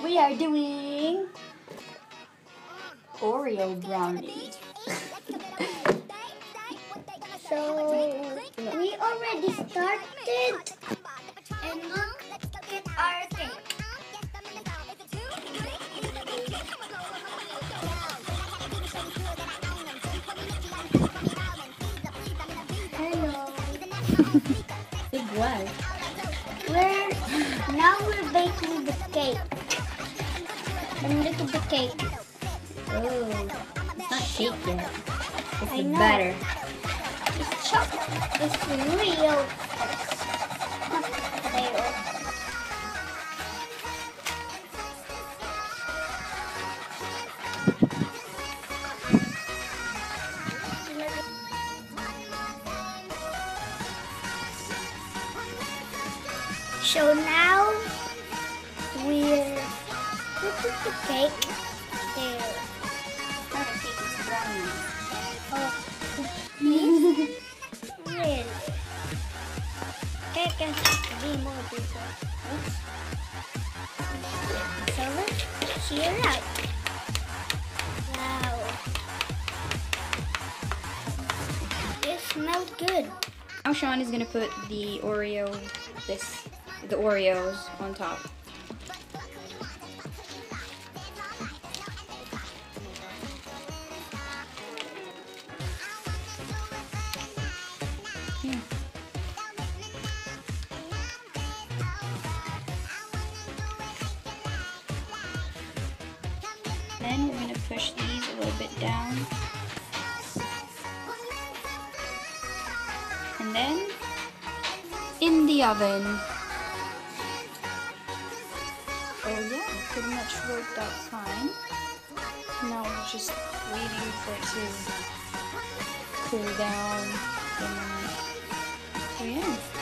We are doing Oreo brownie. So we already started, and look at our cake. Hello. Big what? We're baking the cake. And look at the cake. Oh, it's not shaped yet. It's I the know. batter. It's chocolate. It's real. Not potato. So now we're putting the cake there. Not a cake, it's brownie. Oh, really? Cake can be more bigger. Oops. So you're right. Wow. It smells good. Now Sean is gonna put the Oreos on top. Here. Then we're gonna push these a little bit down. And then in the oven. Oh yeah, pretty much worked out fine. Now we're just waiting for it to cool down. So yeah.